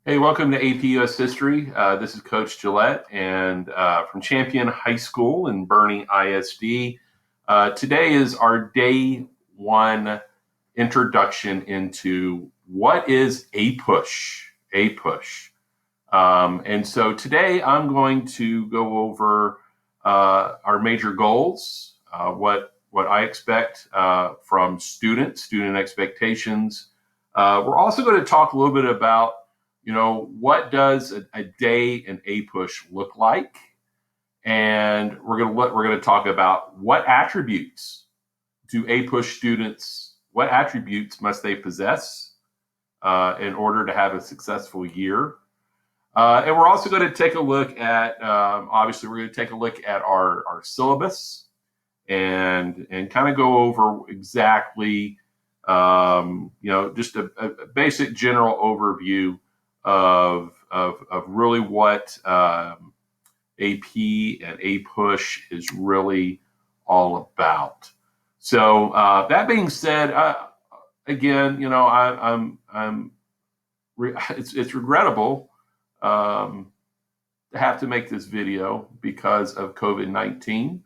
Hey, welcome to AP US History. This is Coach Gillette and from Champion High School in Bernie ISD. Today is our day one introduction into what is APUSH. APUSH. And so today I'm going to go over our major goals, what I expect from student expectations. We're also going to talk a little bit about what does a day in APUSH look like? And we're going to talk about what attributes do APUSH students, what attributes must they possess in order to have a successful year? And we're also going to take a look at, obviously, we're going to take a look at our syllabus and kind of go over exactly, just a basic general overview of really what AP and APUSH is really all about. So that being said, again, it's regrettable to have to make this video because of COVID-19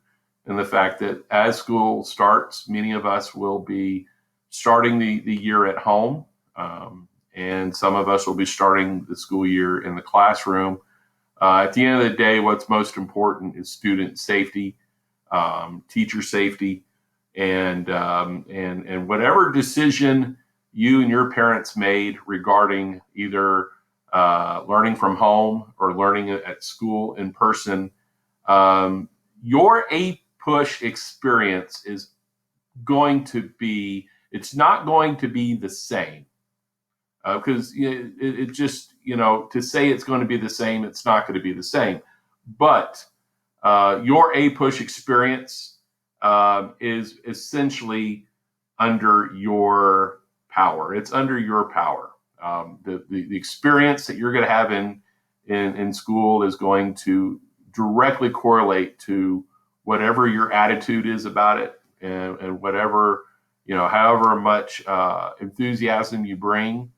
and the fact that as school starts, many of us will be starting the year at home. And some of us will be starting the school year in the classroom. At the end of the day, what's most important is student safety, teacher safety, and whatever decision you and your parents made regarding either learning from home or learning at school in person, your APUSH experience is going to be, it's not going to be the same. Because it just, to say it's going to be the same, it's not going to be the same. But your APUSH experience is essentially under your power. It's under your power. The experience that you're going to have in school is going to directly correlate to whatever your attitude is about it and whatever, however much enthusiasm you bring.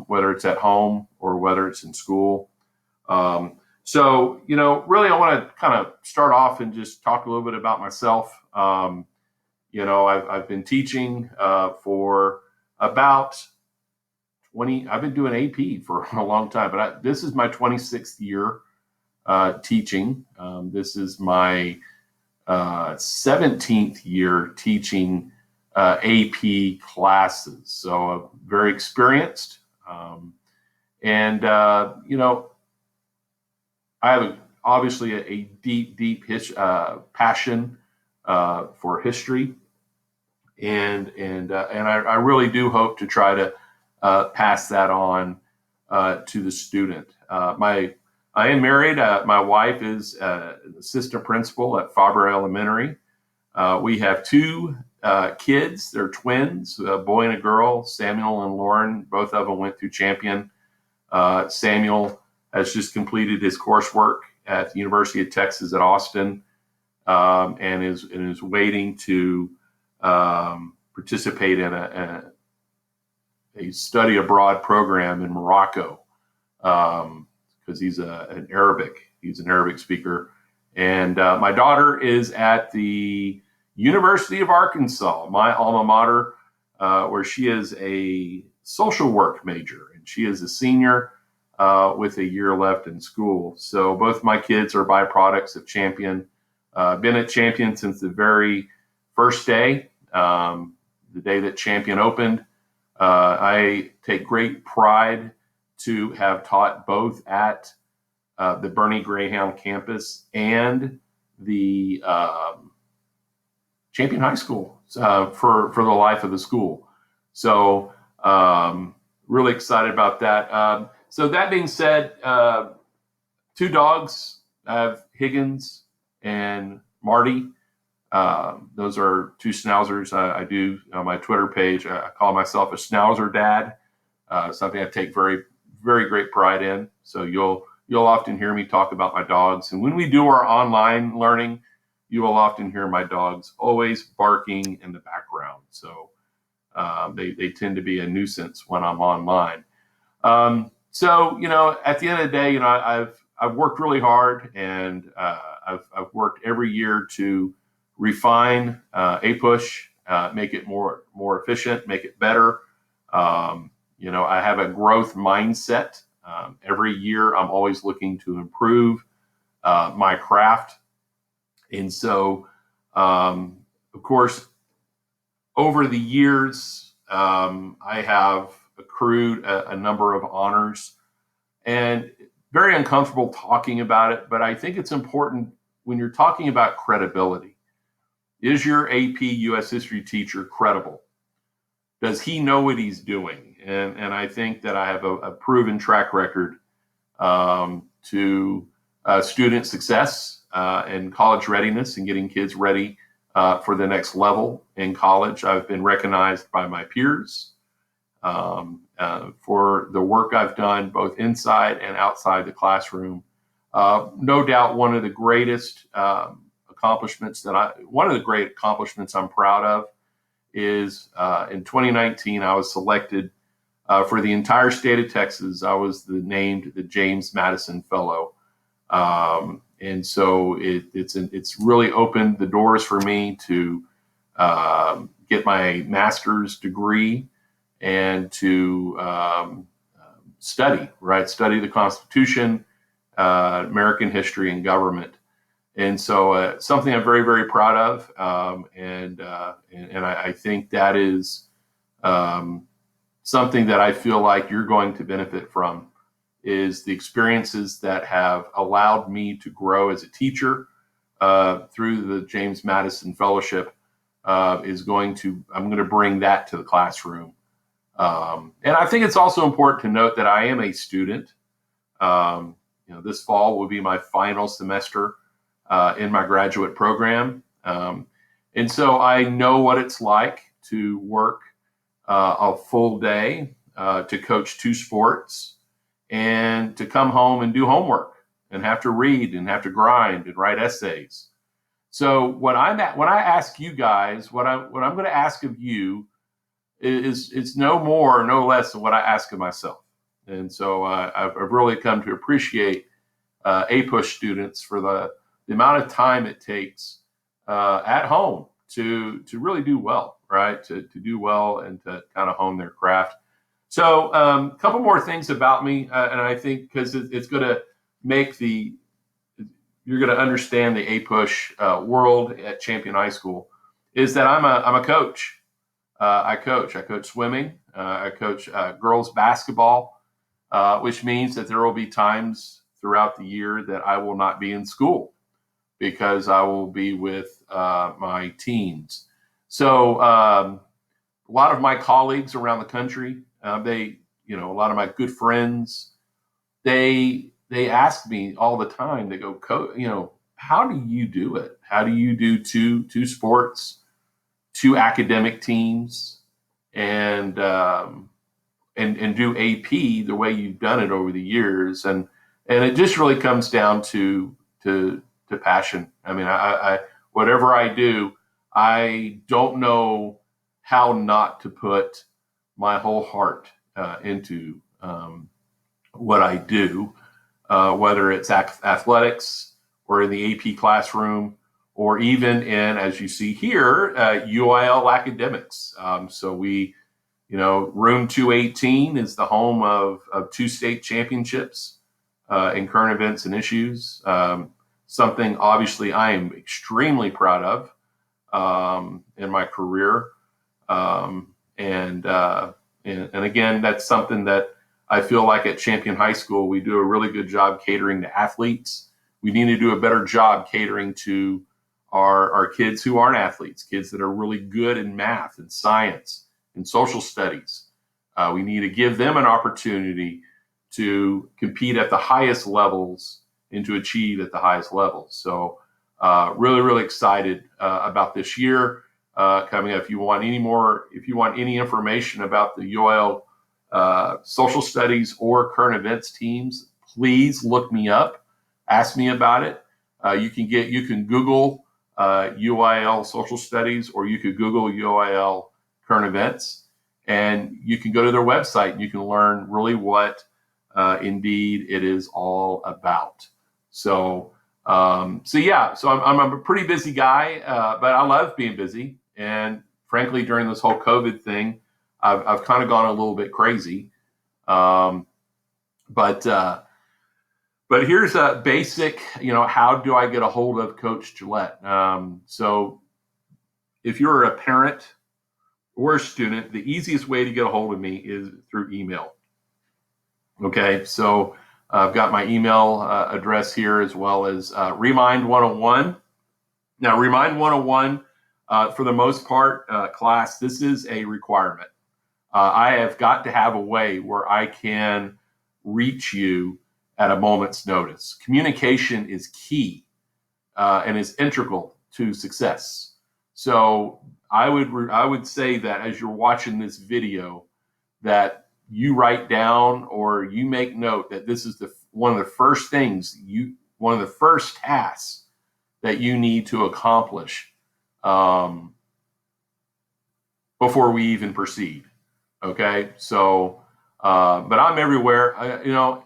Whether it's at home or whether it's in school. So, really, I want to kind of start off and just talk a little bit about myself. I've been teaching for about 20, I've been doing AP for a long time, but this is my 26th year teaching. This is my 17th year teaching AP classes. So very experienced. I have obviously a deep passion for history. And I really do hope to try to pass that on to the student. I am married. My wife is an assistant principal at Faber Elementary. We have two kids. They're twins, a boy and a girl, Samuel and Lauren. Both of them went through Champion. Samuel has just completed his coursework at the University of Texas at Austin and is waiting to participate in a study abroad program in Morocco because he's an Arabic speaker. And my daughter is at the University of Arkansas, my alma mater, where she is a social work major, and she is a senior with a year left in school. So both my kids are byproducts of Champion. Been at Champion since the very first day, the day that Champion opened. I take great pride to have taught both at the Bernie Greyhound campus and the Champion High School for the life of the school. So really excited about that. So that being said, two dogs. I have Higgins and Marty. Those are two schnauzers. I do on my Twitter page. I call myself a schnauzer dad. Something I take very, very great pride in. So you'll often hear me talk about my dogs. And when we do our online learning, you will often hear my dogs always barking in the background. So they tend to be a nuisance when I'm online. So, at the end of the day, I've worked really hard, and I've worked every year to refine Apush, make it more efficient, make it better. I have a growth mindset. Every year, I'm always looking to improve my craft, and so, of course, over the years, I have accrued a number of honors, and very uncomfortable talking about it, but I think it's important when you're talking about credibility. Is your AP US history teacher credible? Does he know what he's doing? And I think that I have a proven track record to student success and college readiness and getting kids ready for the next level in college. I've been recognized by my peers for the work I've done both inside and outside the classroom. No doubt one of the greatest one of the great accomplishments I'm proud of is in 2019, I was selected for the entire state of Texas. I was named the James Madison Fellow. And so it's really opened the doors for me to get my master's degree and to study the Constitution, American history, and government. And so something I'm very, very proud of. And I think that is something that I feel like you're going to benefit from, is the experiences that have allowed me to grow as a teacher through the James Madison Fellowship. I'm going to bring that to the classroom. And I think it's also important to note that I am a student. This fall will be my final semester in my graduate program. And so I know what it's like to work a full day, to coach 2 sports, and to come home and do homework and have to read and have to grind and write essays. So when I ask you guys, what I'm going to ask of you is it's no more or no less than what I ask of myself. And so I've really come to appreciate Apush students for the amount of time it takes at home to really do well, right? To do well and to kind of hone their craft. So a couple more things about me, and I think because it's going to make you're going to understand the Apush world at Champion High School, is that I'm a coach. I coach swimming. I coach girls basketball, which means that there will be times throughout the year that I will not be in school because I will be with my teens. So a lot of my colleagues around the country, a lot of my good friends, they ask me all the time. They go, how do you do it? How do you do two sports, 2 academic teams, and do AP the way you've done it over the years? And it just really comes down to passion. I mean, I whatever I do, I don't know how not to put my whole heart into what I do, whether it's athletics or in the AP classroom, or even in, as you see here, UIL academics. So room 218 is the home of 2 state championships in current events and issues. Something obviously I am extremely proud of in my career. And again, that's something that I feel like at Champion High School, we do a really good job catering to athletes. We need to do a better job catering to our kids who aren't athletes, kids that are really good in math and science and social studies. We need to give them an opportunity to compete at the highest levels and to achieve at the highest levels. So really, really excited about this year coming up. If you want any information about the UIL social studies or current events teams, please look me up. Ask me about it. You can Google UIL social studies, or you could Google UIL current events, and you can go to their website and you can learn really what indeed it is all about. So, I'm a pretty busy guy, but I love being busy. And frankly, during this whole COVID thing, I've kind of gone a little bit crazy. Um, but here's a basic, how do I get a hold of Coach Gillette? So if you're a parent or a student, the easiest way to get a hold of me is through email. Okay, so I've got my email address here, as well as Remind 101. Now, Remind 101, for the most part, class, this is a requirement. I have got to have a way where I can reach you at a moment's notice. Communication is key and is integral to success. So I would say that as you're watching this video, that you write down or you make note that this is one of the first tasks that you need to accomplish before we even proceed. Okay, so but I'm everywhere. I'm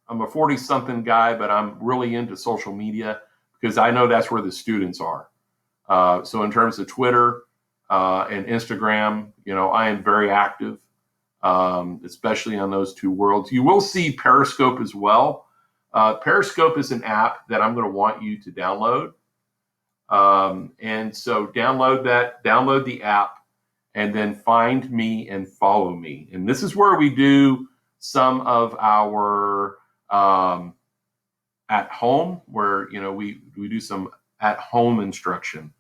a 40-something guy, but I'm really into social media because I know that's where the students are. So in terms of Twitter and Instagram, I am very active, especially on those two worlds. You will see Periscope as well. Periscope is an app that I'm going to want you to download. And so download the app, and then find me and follow me. And this is where we do some of our at home, where we do some at home instruction.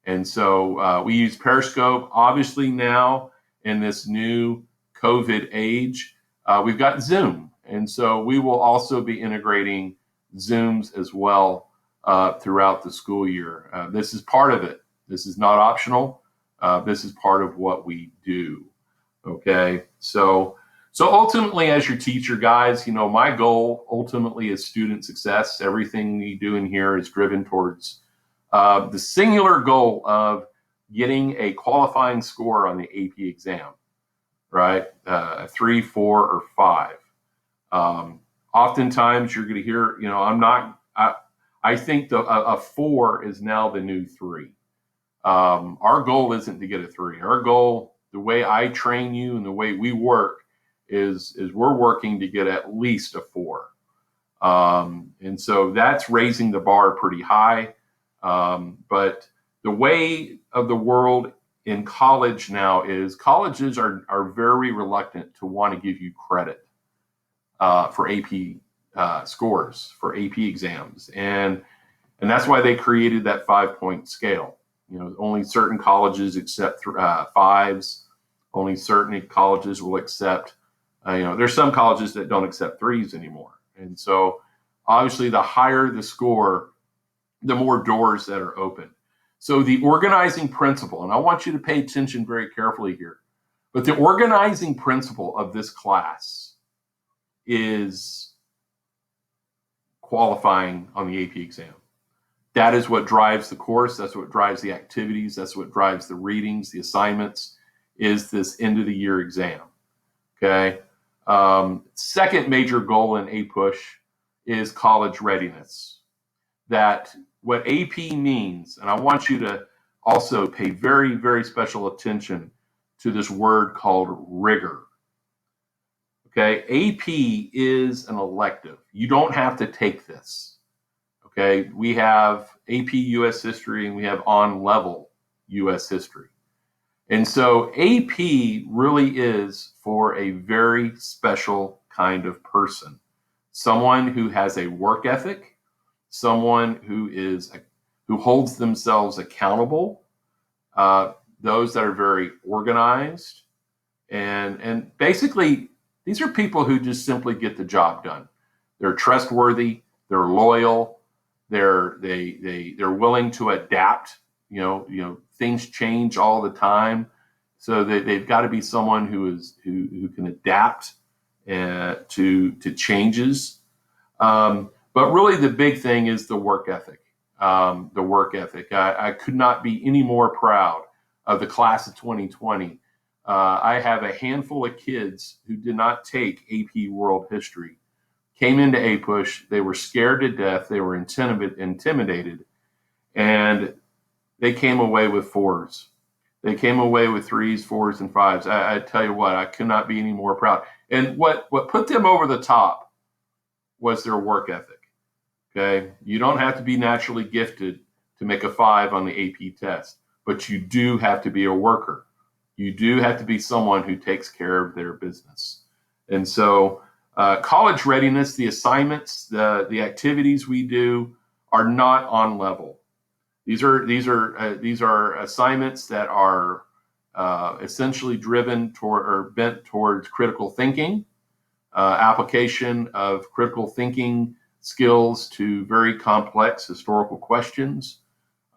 And so we use Periscope. Obviously now in this new COVID age, we've got Zoom. And so we will also be integrating Zooms as well throughout the school year. This is part of it. This is not optional. This is part of what we do. Okay. So ultimately, as your teacher, guys, my goal ultimately is student success. Everything we do in here is driven towards the singular goal of getting a qualifying score on the AP exam, right? 3, 4, or 5. Oftentimes you're going to hear, I think a 4 is now the new 3. Our goal isn't to get a 3. Our goal, the way I train you and the way we work, is we're working to get at least a 4. And so that's raising the bar pretty high. But the way of the world in college now is colleges are very reluctant to want to give you credit for AP scores, for AP exams. And that's why they created that 5-point scale. Only certain colleges accept 5s. Only certain colleges will accept, there's some colleges that don't accept 3s anymore. And so obviously the higher the score, the more doors that are open. So the organizing principle, and I want you to pay attention very carefully here, but the organizing principle of this class is qualifying on the AP exam. That is what drives the course. That's what drives the activities. That's what drives the readings, the assignments, is this end of the year exam. Okay. Second major goal in APUSH is college readiness. That what AP means, and I want you to also pay very, very special attention to this word called rigor. Okay. AP is an elective. You don't have to take this. Okay. We have AP US History and we have on-level US History. And so AP really is for a very special kind of person. Someone who has a work ethic, someone who holds themselves accountable, those that are very organized, and basically these are people who just simply get the job done. They're trustworthy, they're loyal, they're willing to adapt. Things change all the time, so they've got to be someone who can adapt to changes. But really, the big thing is the work ethic. I could not be any more proud of the class of 2020 I have a handful of kids who did not take AP World History, came into APUSH. They were scared to death. They were intimidated, and they came away with fours. They came away with threes, fours, and fives. I tell you what, I could not be any more proud. And what put them over the top was their work ethic. Okay, you don't have to be naturally gifted to make a 5 on the AP test, but you do have to be a worker. You do have to be someone who takes care of their business. And so, college readiness, the assignments, the activities we do are not on level. These are assignments that are essentially driven toward or bent towards critical thinking, application of critical thinking skills to very complex historical questions.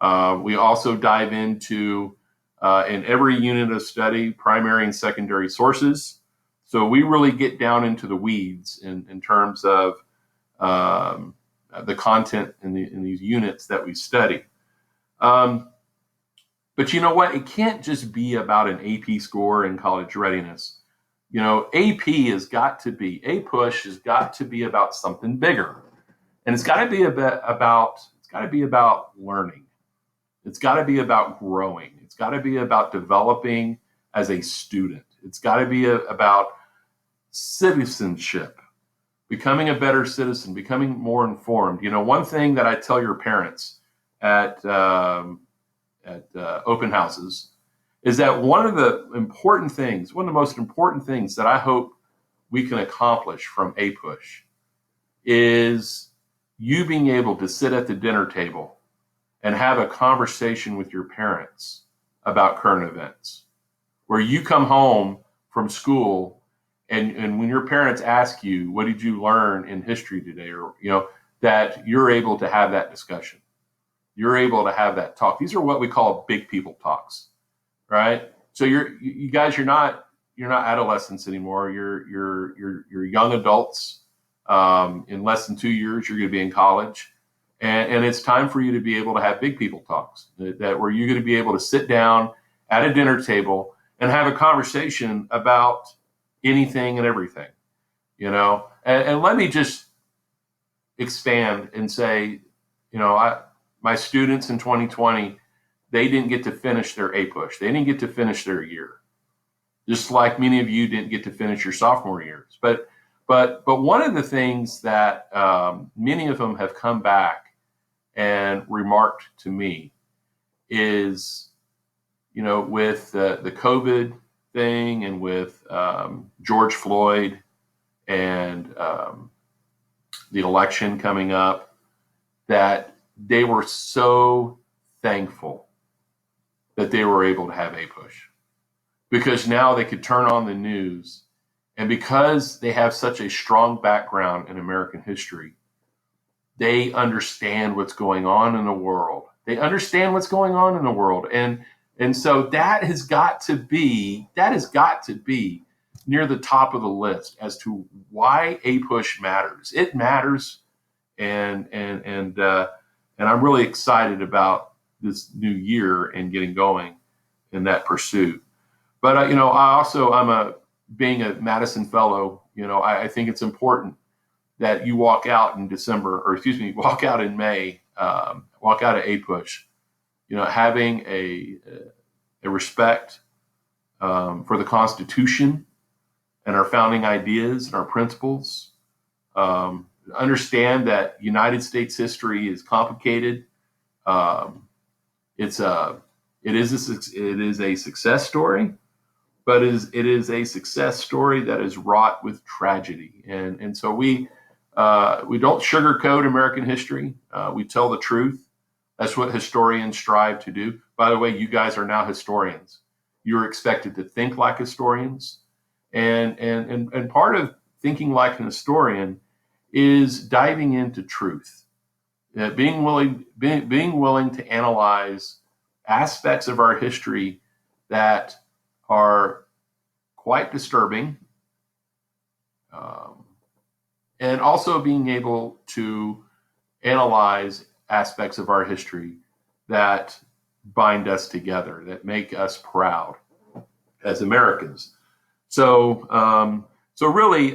We also dive into, in every unit of study, primary and secondary sources. So we really get down into the weeds in terms of the content in these units that we study. But you know what? It can't just be about an AP score and college readiness. You know, AP has got to be, APUSH has got to be about something bigger. And it's got to be about learning. It's got to be about growing. It's got to be about developing as a student. It's got to be about citizenship, becoming a better citizen, becoming more informed. You know, one thing that I tell your parents at open houses is that one of the most important things that I hope we can accomplish from APUSH is you being able to sit at the dinner table and have a conversation with your parents about current events, where you come home from school and when your parents ask you, what did you learn in history today? Or, you know, that you're able to have that discussion. You're able to have that talk. These are what we call big people talks, right? So you guys, you're not adolescents anymore. You're young adults. In less than 2 years, you're going to be in college, and it's time for you to be able to have big people talks. That where you're going to be able to sit down at a dinner table and have a conversation about anything and everything, you know. And let me just expand and say, you know, my students in 2020, they didn't get to finish their APUSH. They didn't get to finish their year, just like many of you didn't get to finish your sophomore years. But one of the things that many of them have come back and remarked to me is, you know, with the COVID thing and with George Floyd and the election coming up, that they were so thankful that they were able to have APUSH, because now they could turn on the news, and because they have such a strong background in American history, they understand what's going on in the world. They understand what's going on in the world, and so that has got to be near the top of the list as to why APUSH matters. It matters, and I'm really excited about this new year and getting going in that pursuit. But you know, being a Madison Fellow, you know, I think it's important that you walk out in walk out in May, walk out of APUSH, you know, having a respect for the Constitution and our founding ideas and our principles. Understand that United States history is complicated. It is a success story, but it is a success story that is wrought with tragedy. And so we don't sugarcoat American history. We tell the truth. That's what historians strive to do. By the way, you guys are now historians. You're expected to think like historians. And part of thinking like an historian is diving into truth. Being willing to analyze aspects of our history that are quite disturbing, and also being able to analyze aspects of our history that bind us together, that make us proud. as Americans. So really,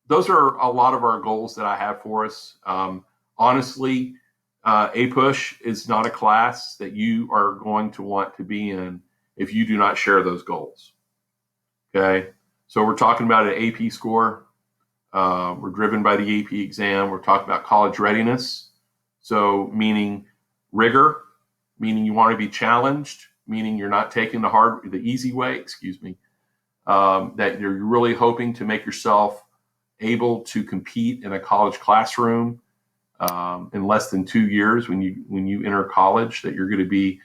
those are a lot of our goals that I have for us. Honestly, Apush is not a class that you are going to want to be in if you do not share those goals. Okay, so we're talking about an AP score. We're driven by the AP exam. We're talking about college readiness. So meaning rigor, meaning you want to be challenged, meaning you're not taking the easy way, that you're really hoping to make yourself able to compete in a college classroom in less than 2 years when you enter college, that you're going to be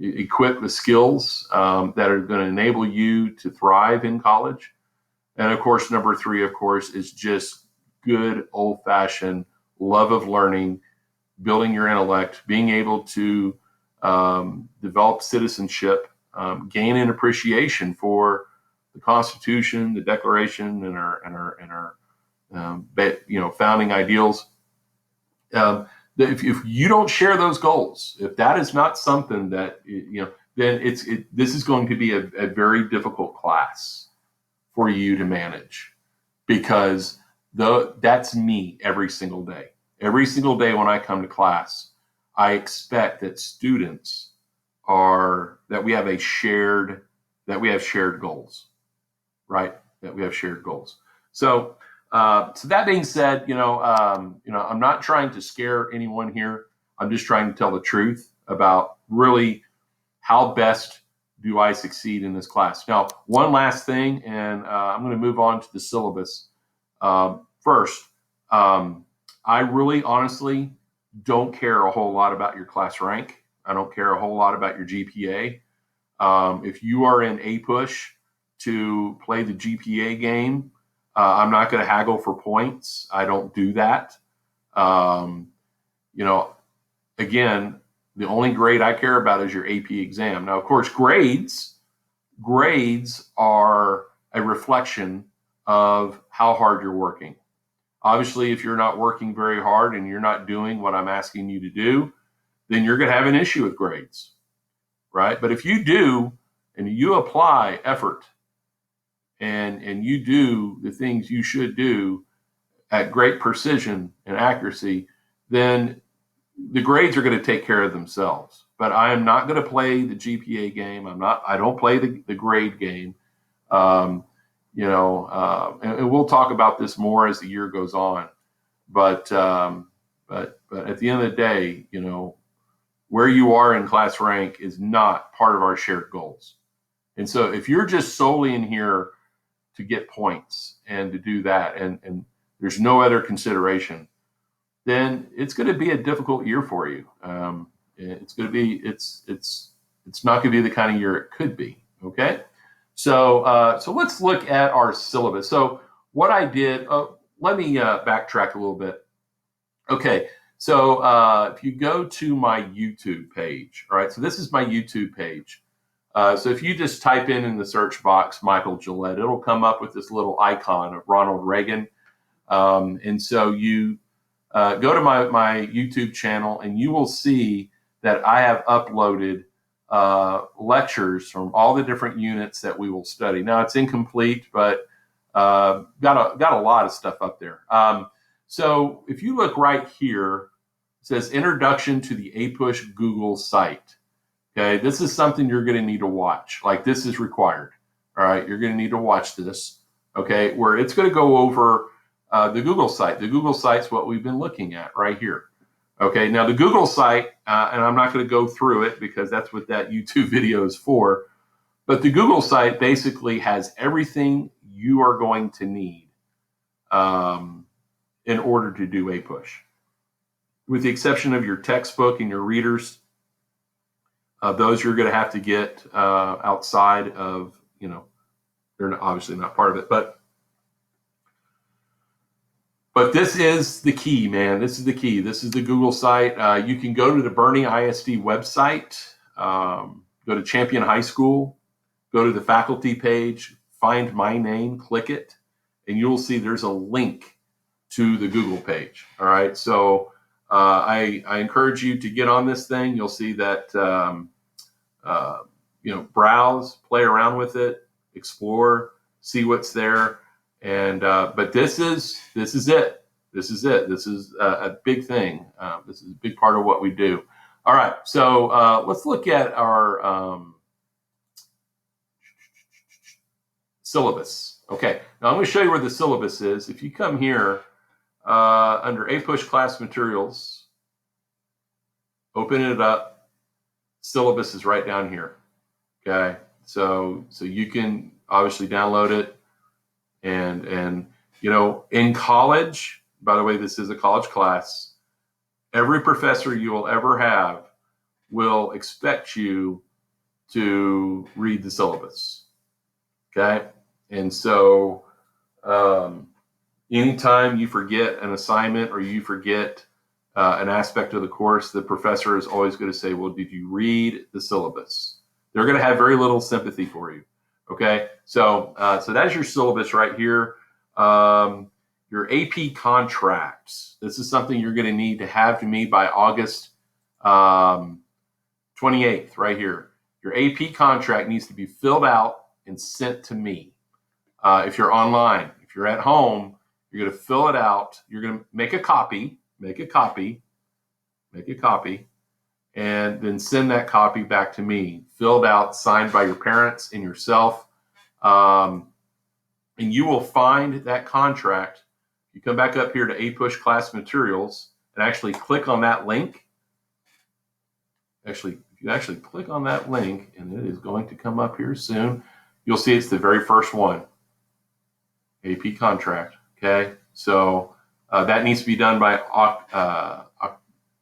equipped with skills that are going to enable you to thrive in college. And of course, number 3, of course, is just good old-fashioned love of learning, building your intellect, being able to develop citizenship, gain an appreciation for the Constitution, the Declaration, and our founding ideals. If you don't share those goals, if that is not something that then this is going to be a very difficult class for you to manage, because that's me every single day. Every single day when I come to class, I expect that students that we have shared goals, right? That we have shared goals. So that being said, I'm not trying to scare anyone here. I'm just trying to tell the truth about really how best do I succeed in this class. Now, one last thing, and I'm going to move on to the syllabus. First, I really honestly don't care a whole lot about your class rank. I don't care a whole lot about your GPA. If you are in Apush to play the GPA game, I'm not going to haggle for points. I don't do that. Again, the only grade I care about is your AP exam. Now, of course, grades are a reflection of how hard you're working. Obviously, if you're not working very hard and you're not doing what I'm asking you to do, then you're going to have an issue with grades, right? But if you do and you apply effort and you do the things you should do at great precision and accuracy, then the grades are going to take care of themselves. But I am not going to play the GPA game. I don't play the grade game. And we'll talk about this more as the year goes on. But at the end of the day, where you are in class rank is not part of our shared goals. And so if you're just solely in here to get points and to do that, and there's no other consideration, then it's going to be a difficult year for you. It's not going to be the kind of year it could be. Okay. So let's look at our syllabus. So what I did, let me backtrack a little bit. Okay. So if you go to my YouTube page, all right, so this is my YouTube page. So if you just type in the search box, Michael Gillette, it'll come up with this little icon of Ronald Reagan. And so you go to my YouTube channel and you will see that I have uploaded lectures from all the different units that we will study. Now it's incomplete, but got a lot of stuff up there. So if you look right here, it says Introduction to the Apush Google site. Okay, this is something you're going to need to watch. Like, this is required. All right, you're going to need to watch this. Okay, where it's going to go over the Google site. The Google site's what we've been looking at right here. Okay, now the Google site, and I'm not going to go through it because that's what that YouTube video is for, but the Google site basically has everything you are going to need in order to do Apush. With the exception of your textbook and your readers, those you're going to have to get outside of, they're obviously not part of it, but this is the key, man. This is the key. This is the Google site. You can go to the Bernie ISD website, go to Champion High School, go to the faculty page, find my name, click it, and you'll see there's a link to the Google page. All right. So I encourage you to get on this thing. You'll see that browse, play around with it, explore, see what's there. And but this is it. This is it. This is a big thing. This is a big part of what we do. All right, so let's look at our syllabus. Okay, now I'm going to show you where the syllabus is. If you come here under Ap Apush Class Materials, open it up, syllabus is right down here. Okay, so you can obviously download it, and in college, by the way, this is a college class, every professor you will ever have will expect you to read the syllabus. Okay, and so anytime you forget an assignment or you forget an aspect of the course, the professor is always going to say, well, did you read the syllabus? They're going to have very little sympathy for you. Okay, so that's your syllabus right here. Your AP contracts. This is something you're going to need to have to me by August 28th, right here. Your AP contract needs to be filled out and sent to me. If you're online, if you're at home, you're going to fill it out. You're going to make a copy, and then send that copy back to me, filled out, signed by your parents and yourself. And you will find that contract. You come back up here to Ap Apush Class Materials and actually click on that link. If you actually click on that link, and it is going to come up here soon, you'll see it's the very first one, AP contract. Okay, so that needs to be done by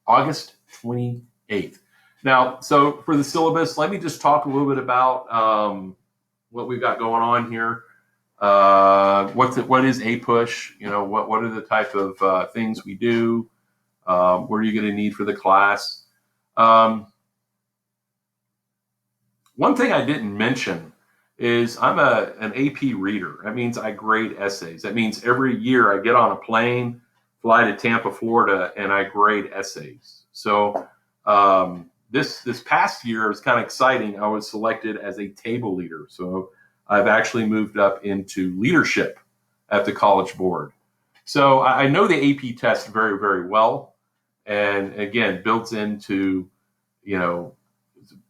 August 28th. Now, so for the syllabus, let me just talk a little bit about what we've got going on here. What is Ap Apush? What are the type of things we do? What are you going to need for the class? One thing I didn't mention is I'm an AP reader. That means I grade essays. That means every year I get on a plane, fly to Tampa, Florida, and I grade essays. So this past year was kind of exciting. I was selected as a table leader. So I've actually moved up into leadership at the College Board. So I know the AP test very, very well. And again, built into,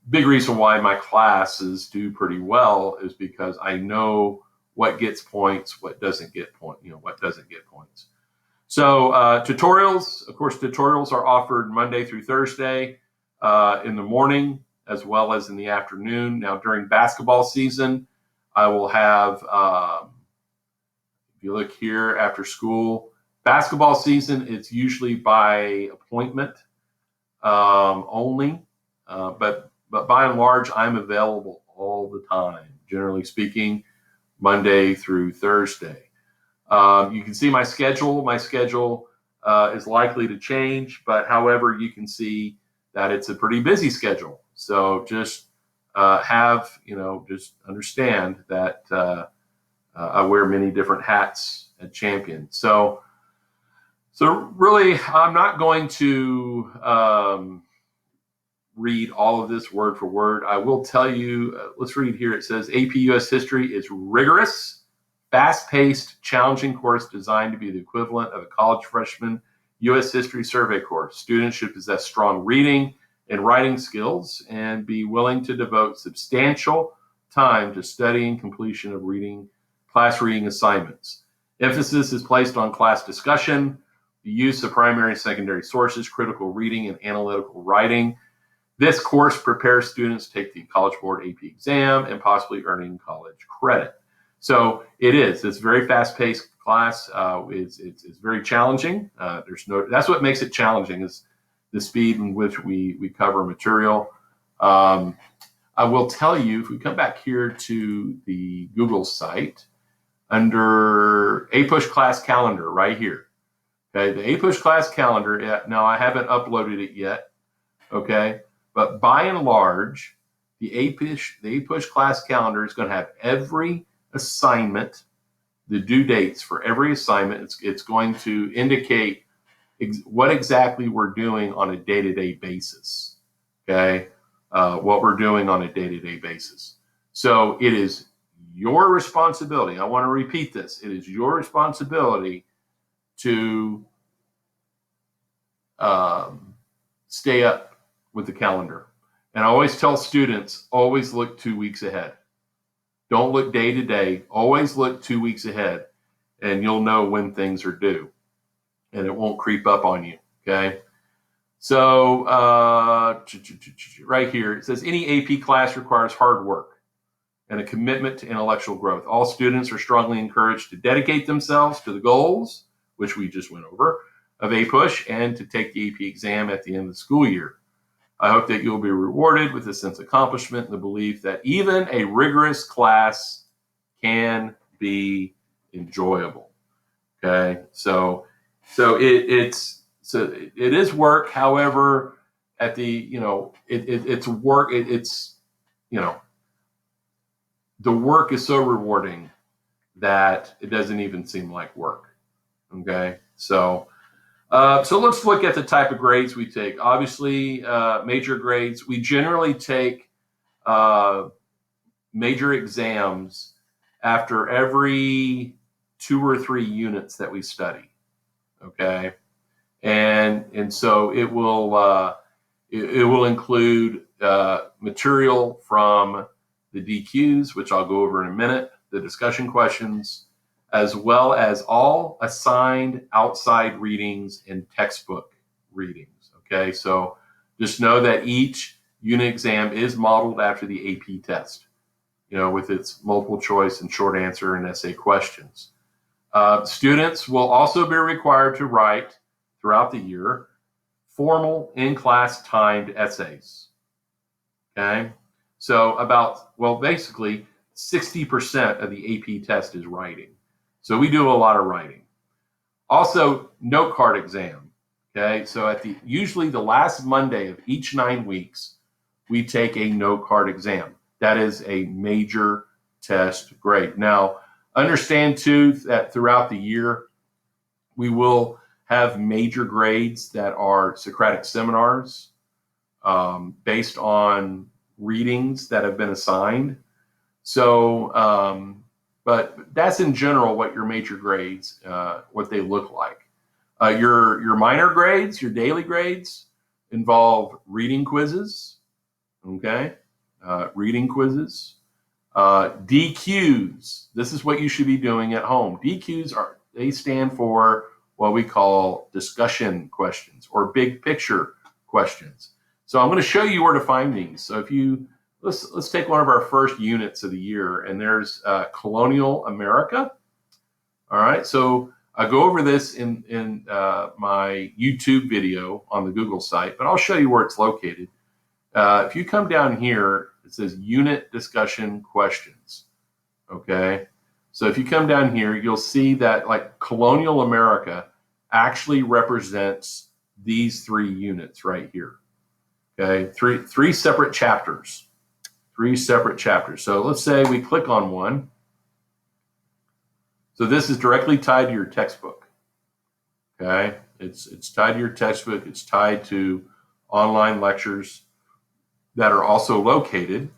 big reason why my classes do pretty well is because I know what gets points, what doesn't get points. So tutorials, of course, tutorials are offered Monday through Thursday in the morning as well as in the afternoon. Now, during basketball season, I will have, if you look here after school, basketball season, it's usually by appointment only, but by and large, I'm available all the time, generally speaking, Monday through Thursday. You can see my schedule. My schedule is likely to change, but however, you can see that it's a pretty busy schedule. So just just understand that I wear many different hats at Champion. So really, I'm not going to read all of this word for word. I will tell you, let's read here. It says AP US History is rigorous, fast-paced, challenging course designed to be the equivalent of a college freshman US History survey course. Students should possess strong reading and writing skills and be willing to devote substantial time to studying completion of class reading assignments. Emphasis is placed on class discussion, the use of primary and secondary sources, critical reading, and analytical writing. This course prepares students to take the College Board AP exam and possibly earning college credit. So it's a very fast-paced class. It's very challenging. That's what makes it challenging is the speed in which we cover material. I will tell you, if we come back here to the Google site, under Ap Apush Class Calendar right here. Okay, the Ap Apush Class Calendar, now I haven't uploaded it yet, okay? But by and large, the Ap Apush Class Calendar is going to have every assignment, the due dates for every assignment. It's going to indicate what exactly we're doing on a day-to-day basis, okay? what we're doing on a day-to-day basis. So it is your responsibility. I want to repeat this. It is your responsibility to stay up with the calendar. And I always tell students, always look 2 weeks ahead. Don't look day to day. Always look 2 weeks ahead, and you'll know when things are due, and it won't creep up on you. Okay. So right here, it says any AP class requires hard work and a commitment to intellectual growth. All students are strongly encouraged to dedicate themselves to the goals, which we just went over, of APUSH, and to take the AP exam at the end of the school year. I hope that you'll be rewarded with a sense of accomplishment and the belief that even a rigorous class can be enjoyable. Okay, so it is work. However, at the it's work. It's the work is so rewarding that it doesn't even seem like work. Okay, so let's look at the type of grades we take. Obviously, major grades. We generally take major exams after every 2 or 3 units that we study. Okay, and so it will include material from the DQs, which I'll go over in a minute, the discussion questions, as well as all assigned outside readings and textbook readings. Okay, so just know that each unit exam is modeled after the AP test, with its multiple choice and short answer and essay questions. Students will also be required to write throughout the year formal in-class timed essays. Okay, so basically 60% of the AP test is writing. So we do a lot of writing. Also, note card exam. Okay, so usually the last Monday of each 9 weeks, we take a note card exam. That is a major test grade. Now, understand too that throughout the year, we will have major grades that are Socratic Seminars based on readings that have been assigned. So, but that's in general what your major grades, what they look like. Your minor grades, your daily grades involve reading quizzes, okay? Reading quizzes. DQs, this is what you should be doing at home. DQs they stand for what we call discussion questions or big picture questions. So I'm going to show you where to find these. So let's take one of our first units of the year, and there's Colonial America. All right, so I go over this in my YouTube video on the Google site, but I'll show you where it's located. If you come down here, it says Unit Discussion Questions. Okay, so if you come down here, you'll see that like Colonial America actually represents these 3 units right here. Okay, three separate chapters. 3 separate chapters. So let's say we click on one. So this is directly tied to your textbook. Okay, it's tied to your textbook. It's tied to online lectures that are also located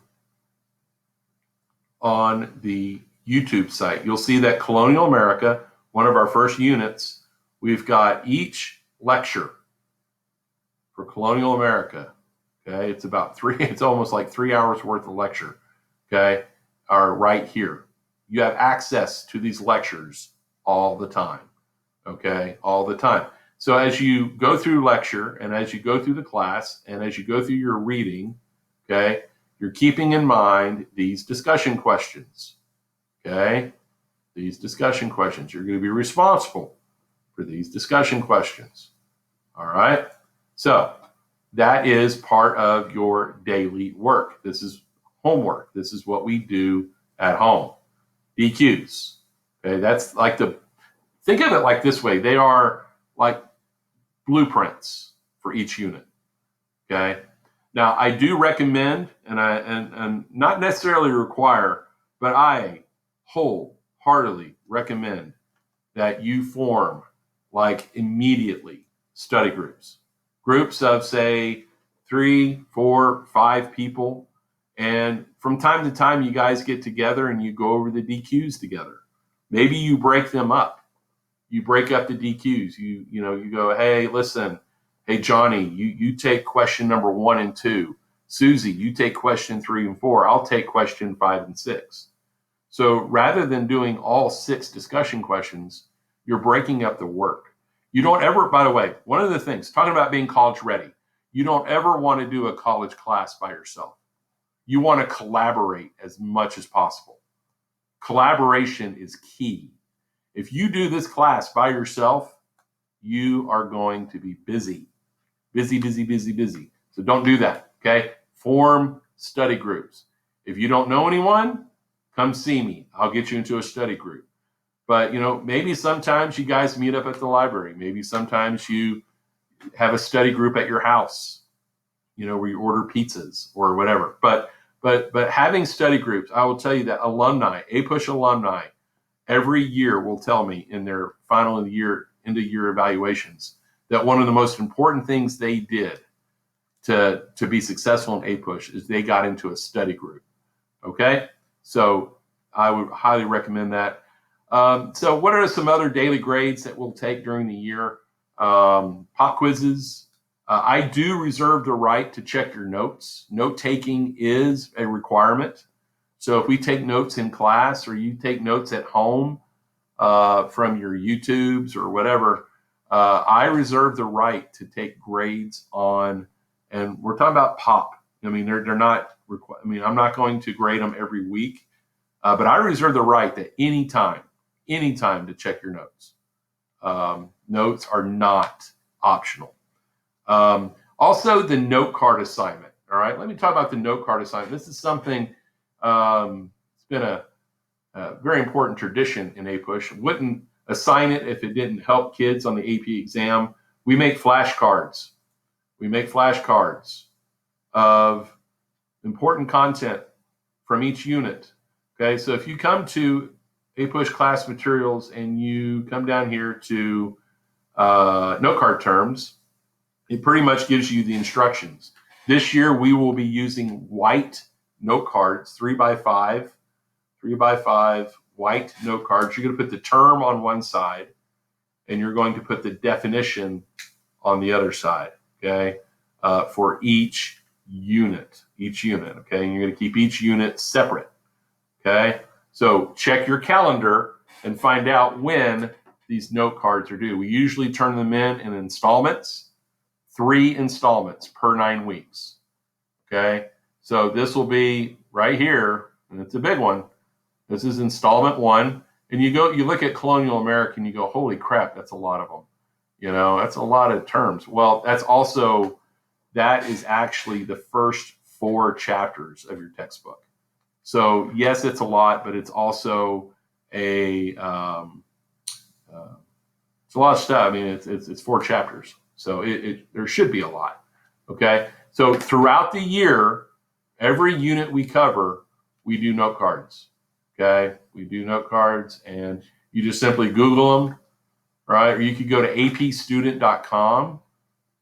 on the YouTube site. You'll see that Colonial America, one of our first units, we've got each lecture for Colonial America. Okay, it's almost like 3 hours worth of lecture, okay, are right here. You have access to these lectures all the time, okay, all the time. So as you go through lecture and as you go through the class and as you go through your reading, okay, you're keeping in mind these discussion questions, okay, these discussion questions. You're going to be responsible for these discussion questions, all right? So that is part of your daily work. This is homework. This is what we do at home. DQs. Okay, that's like think of it like this way. They are like blueprints for each unit. Okay. Now I do recommend, and not necessarily require, but I wholeheartedly recommend that you form like immediately study groups of say 3, 4, 5 people. And from time to time, you guys get together and you go over the DQs together. Maybe you break them up. You break up the DQs. You go, hey, listen, hey, Johnny, you take question number 1 and 2. Susie, you take question 3 and 4. I'll take question 5 and 6. So rather than doing all 6 discussion questions, you're breaking up the work. You don't ever, by the way, one of the things, talking about being college ready, you don't ever want to do a college class by yourself. You want to collaborate as much as possible. Collaboration is key. If you do this class by yourself, you are going to be busy. Busy, busy, busy, busy. So don't do that, okay? Form study groups. If you don't know anyone, come see me. I'll get you into a study group. But, maybe sometimes you guys meet up at the library. Maybe sometimes you have a study group at your house, where you order pizzas or whatever. But having study groups, I will tell you that alumni, Apush alumni, every year will tell me in their final of the year, end of year evaluations, that one of the most important things they did to be successful in Apush is they got into a study group. Okay? So I would highly recommend that. So what are some other daily grades that we'll take during the year? Pop quizzes. I do reserve the right to check your notes. Note taking is a requirement. So if we take notes in class or you take notes at home from your YouTubes or whatever, I reserve the right to take grades on, and we're talking about pop. They're not I'm not going to grade them every week, but I reserve the right that anytime to check your notes. Notes are not optional. Also, the note card assignment. All right, let me talk about the note card assignment. This is something, it's been a very important tradition in Apush. Wouldn't assign it if it didn't help kids on the AP exam. We make flashcards. Of important content from each unit. Okay, so if you come to Apush class materials and you come down here to note card terms, it pretty much gives you the instructions. This year we will be using white note cards, 3x5 white note cards. You're going to put the term on one side and you're going to put the definition on the other side, okay, for each unit, okay, and you're going to keep each unit separate, okay? So check your calendar and find out when these note cards are due. We usually turn them in installments, 3 installments per 9 weeks, okay? So this will be right here, and it's a big one. This is installment 1, and you look at Colonial American, you go, holy crap, that's a lot of them. That's a lot of terms. Well, that is actually the first 4 chapters of your textbook. So yes, it's a lot, but it's also it's a lot of stuff. It's 4 chapters, so there should be a lot. Okay, so throughout the year, every unit we cover, we do note cards. Okay, we do note cards, and you just simply Google them, right? Or you could go to apstudent.com.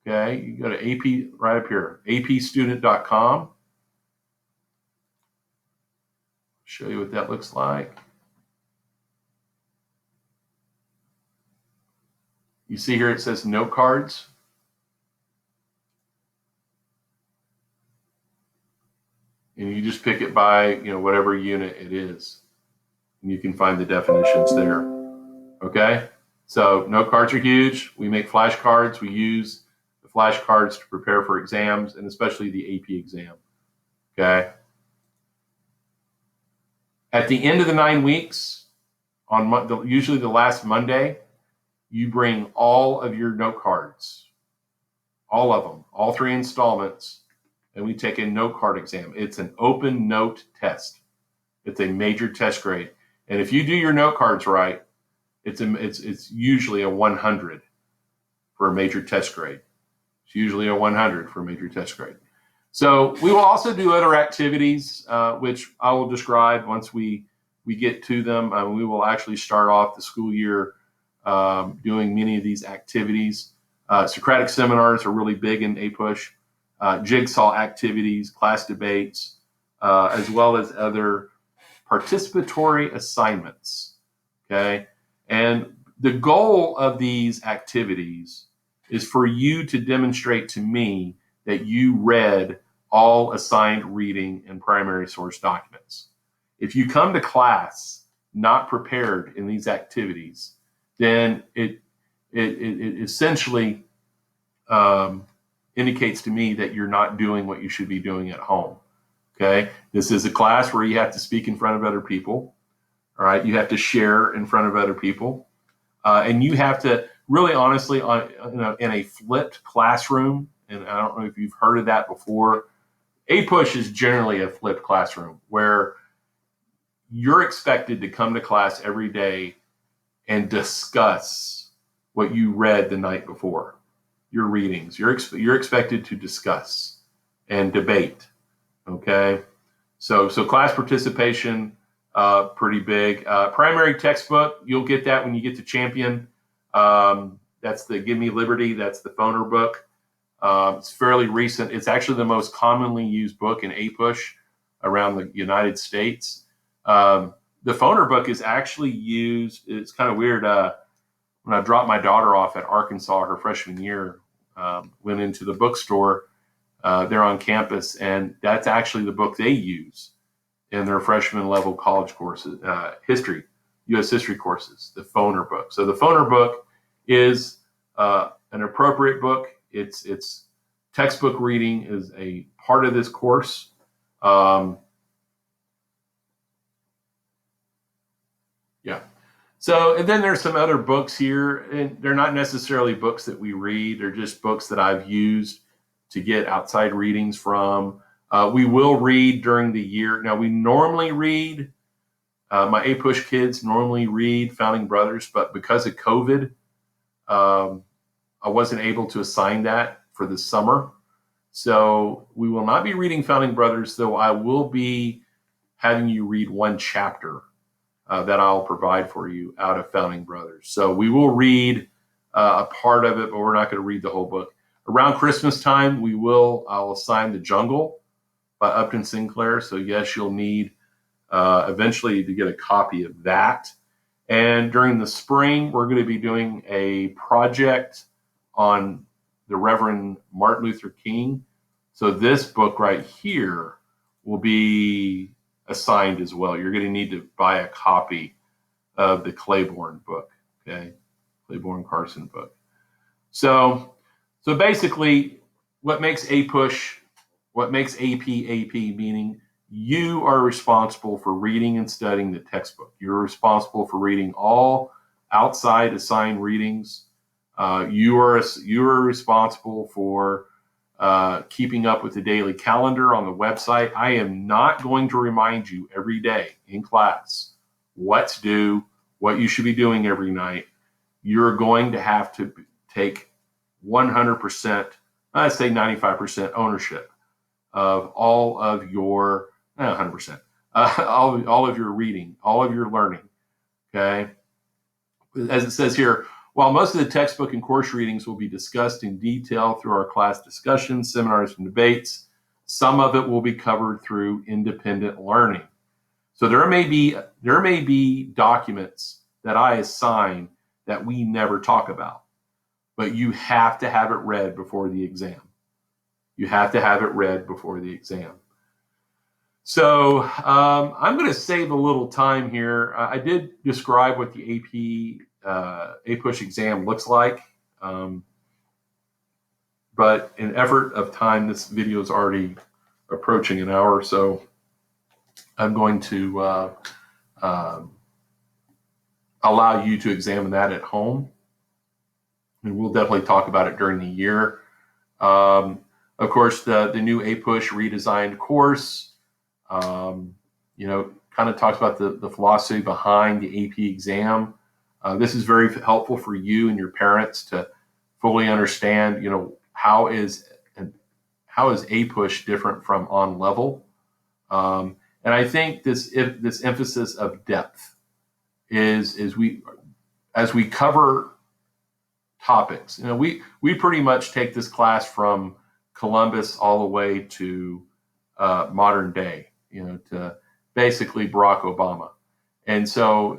Okay, you go to AP right up here, apstudent.com. Show you what that looks like. You see here it says note cards. And you just pick it by, whatever unit it is. And you can find the definitions there. Okay? So note cards are huge. We make flashcards. We use the flashcards to prepare for exams, and especially the AP exam. Okay? At the end of the 9 weeks, on usually the last Monday, you bring all of your note cards, all of them, all 3 installments, and we take a note card exam. It's an open note test. It's a major test grade. And if you do your note cards right, it's usually a 100 for a major test grade. It's usually a 100 for a major test grade. So we will also do other activities, which I will describe once we get to them. We will actually start off the school year doing many of these activities. Socratic Seminars are really big in Apush. jigsaw activities, class debates, as well as other participatory assignments. Okay. And the goal of these activities is for you to demonstrate to me that you read all assigned reading and primary source documents. If you come to class not prepared in these activities, then it essentially indicates to me that you're not doing what you should be doing at home. Okay, this is a class where you have to speak in front of other people. All right, you have to share in front of other people, and you have to really, honestly, in a flipped classroom. And I don't know if you've heard of that before. APUSH is generally a flipped classroom where you're expected to come to class every day and discuss what you read the night before, your readings. You're expected to discuss and debate. Okay, so class participation, pretty big. Primary textbook, you'll get that when you get to Champion. That's the Give Me Liberty. That's the Phoner book. It's fairly recent. It's actually the most commonly used book in APUSH around the United States. The Phoner book is actually used. It's kind of weird. When I dropped my daughter off at Arkansas her freshman year, went into the bookstore there on campus, and that's actually the book they use in their freshman level college courses, U.S. history courses, the Phoner book. So the Phoner book is an appropriate book. It's textbook reading is a part of this course. Yeah. So, and then there's some other books here, and they're not necessarily books that we read. They're just books that I've used to get outside readings from. We will read during the year. Now, we normally read, my APUSH kids normally read Founding Brothers, but because of COVID, I wasn't able to assign that for the summer. So we will not be reading Founding Brothers, though I will be having you read one chapter that I'll provide for you out of Founding Brothers. So we will read a part of it, but we're not going to read the whole book. Around Christmas time, I'll assign The Jungle by Upton Sinclair. So yes, you'll need eventually to get a copy of that. And during the spring, we're going to be doing a project on the Reverend Martin Luther King. So this book right here will be assigned as well. You're going to need to buy a copy of the Claiborne book, okay? Claiborne Carson book. So basically, what makes APUSH, what makes AP, meaning you are responsible for reading and studying the textbook. You're responsible for reading all outside assigned readings. You are responsible for keeping up with the daily calendar on the website. I am not going to remind you every day in class what's due, what you should be doing every night. You're going to have to take 100%, I'd say 95% ownership of all of your, 100%, all of your reading, all of your learning, okay? As it says here, while most of the textbook and course readings will be discussed in detail through our class discussions, seminars, and debates, some of it will be covered through independent learning. So there may be documents that I assign that we never talk about, but you have to have it read before the exam. You have to have it read before the exam. So I'm going to save a little time here. I did describe what the APUSH exam looks like, but in effort of time, this video is already approaching an hour, so I'm going to allow you to examine that at home, and we'll definitely talk about it during the year. Of course, the new APUSH redesigned course, kind of talks about the philosophy behind the AP exam. This is very helpful for you and your parents to fully understand, how is APUSH different from on level. And I think this emphasis of depth is as we cover topics. We pretty much take this class from Columbus all the way to modern day, to basically Barack Obama. And so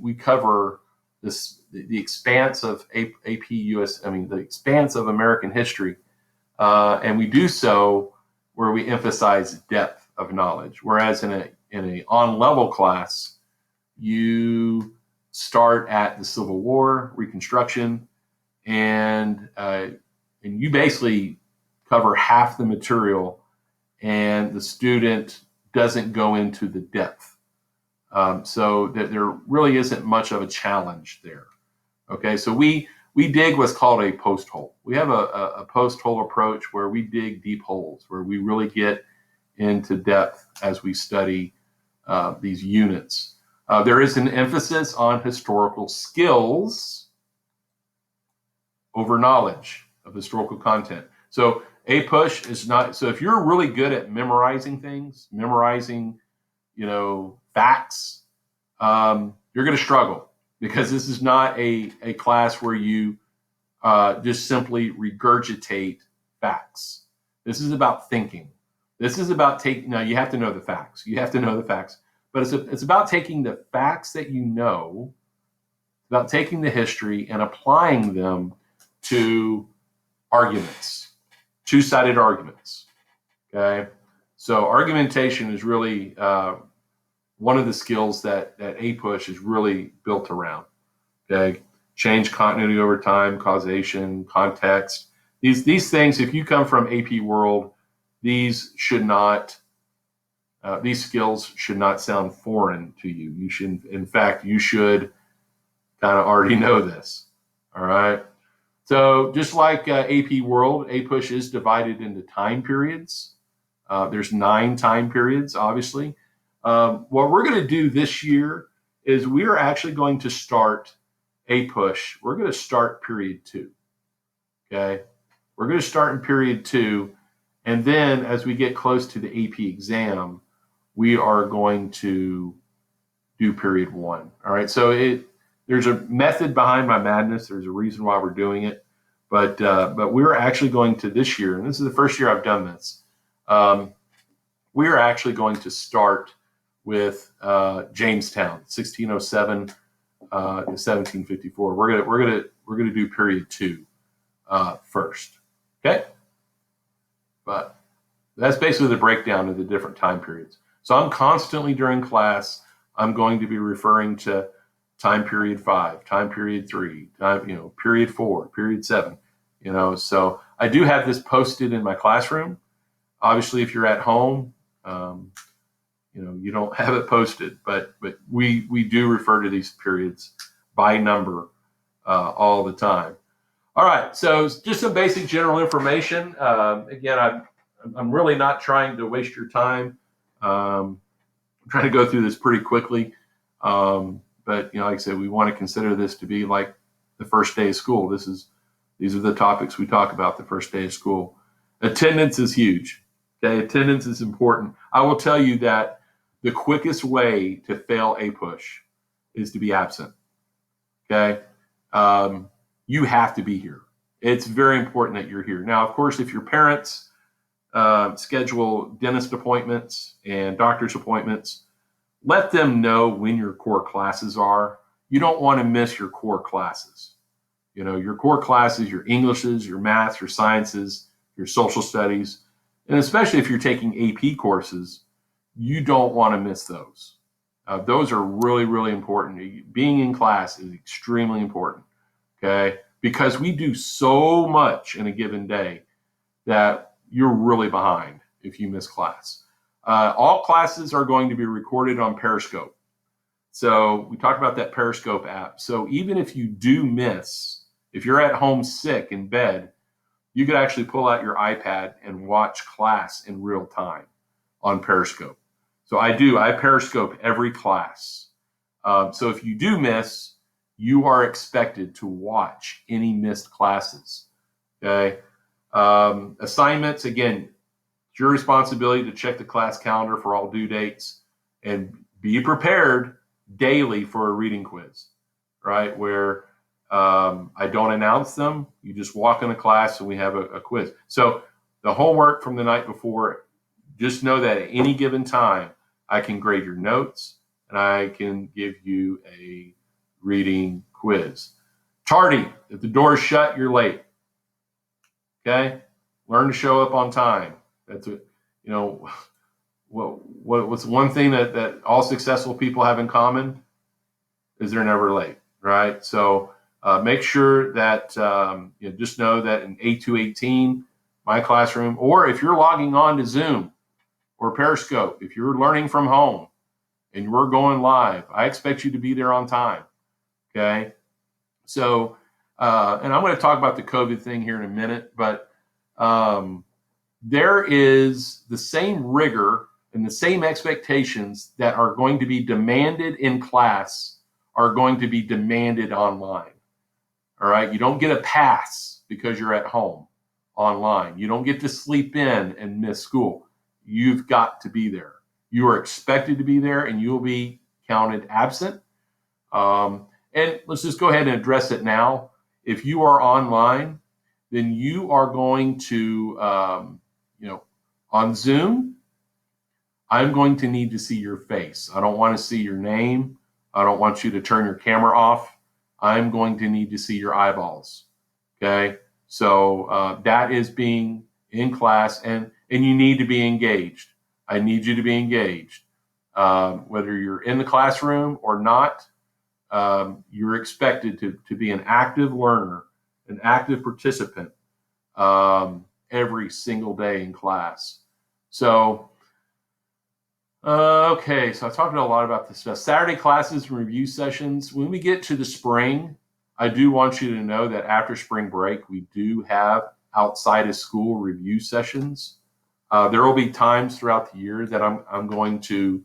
we cover the expanse of AP US, the expanse of American history, and we do so where we emphasize depth of knowledge. Whereas in a on-level class, you start at the Civil War, Reconstruction, and you basically cover half the material, and the student doesn't go into the depth. So that there really isn't much of a challenge there. Okay, so we dig what's called a post hole. We have a post hole approach where we dig deep holes, where we really get into depth as we study these units. There is an emphasis on historical skills over knowledge of historical content. So Apush is not, so if you're really good at memorizing things, facts, you're going to struggle, because this is not a class where you just simply regurgitate facts. This is about thinking. This is about now you have to know the facts. But it's about taking the facts that you know, about taking the history and applying them to arguments, two-sided arguments. Okay, so argumentation is really one of the skills that Apush is really built around. Okay, change, continuity over time, causation, context. These things, if you come from AP world, these skills should not sound foreign to you. You should, in fact, kind of already know this. All right. So just like AP world, Apush is divided into time periods. There's 9 time periods, obviously. What we're going to do this year is we are actually going to start Apush. We're going to start period 2. Okay. We're going to start in period 2. And then as we get close to the AP exam, we are going to do period 1. All right. So there's a method behind my madness. There's a reason why we're doing it. But we're actually going to this year, and this is the first year I've done this. We are actually going to start with Jamestown, 1607 to 1754. We're gonna do period 2 first. Okay, but that's basically the breakdown of the different time periods. So I'm constantly during class, I'm going to be referring to time period 5, time period 3, period 4, period 7. So I do have this posted in my classroom. Obviously, if you're at home, you don't have it posted, but we do refer to these periods by number all the time. All right, so just some basic general information. Again, I'm really not trying to waste your time. I'm trying to go through this pretty quickly. But like I said, we want to consider this to be like the first day of school. These are the topics we talk about the first day of school. Attendance is huge. Okay, attendance is important. I will tell you that the quickest way to fail Apush is to be absent. Okay, you have to be here. It's very important that you're here. Now, of course, if your parents schedule dentist appointments and doctor's appointments, let them know when your core classes are. You don't want to miss your core classes. Your core classes, your Englishes, your maths, your sciences, your social studies, and especially if you're taking AP courses, you don't want to miss those. Those are really, really important. Being in class is extremely important, okay? Because we do so much in a given day that you're really behind if you miss class. All classes are going to be recorded on Periscope. So we talked about that Periscope app. So even if you do miss, if you're at home sick in bed, you could actually pull out your iPad and watch class in real time on Periscope. So I Periscope every class. So if you do miss, you are expected to watch any missed classes. Okay. Assignments, again, it's your responsibility to check the class calendar for all due dates and be prepared daily for a reading quiz, right? Where I don't announce them. You just walk in the class and we have a quiz. So the homework from the night before, just know that at any given time, I can grade your notes and I can give you a reading quiz. Tardy, if the door is shut, you're late. Okay? Learn to show up on time. That's it. You know, what's one thing that all successful people have in common is they're never late, right? So make sure that just know that in 8218, my classroom, or if you're logging on to Zoom or Periscope, if you're learning from home and we're going live, I expect you to be there on time, okay? So, and I'm going to talk about the COVID thing here in a minute, but there is the same rigor and the same expectations that are going to be demanded in class are going to be demanded online. All right. You don't get a pass because you're at home online. You don't get to sleep in and miss school. You've got to be there. You are expected to be there and you'll be counted absent. And let's just go ahead and address it now. If you are online, then you are going to, on Zoom, I'm going to need to see your face. I don't want to see your name. I don't want you to turn your camera off. I'm going to need to see your eyeballs. Okay. So that is being in class, and you need to be engaged. I need you to be engaged. Whether you're in the classroom or not, you're expected to be an active learner, an active participant every single day in class. So, okay, so I talked a lot about this stuff. Saturday classes and review sessions. When we get to the spring, I do want you to know that after spring break, we do have outside of school review sessions. There will be times throughout the year that I'm going to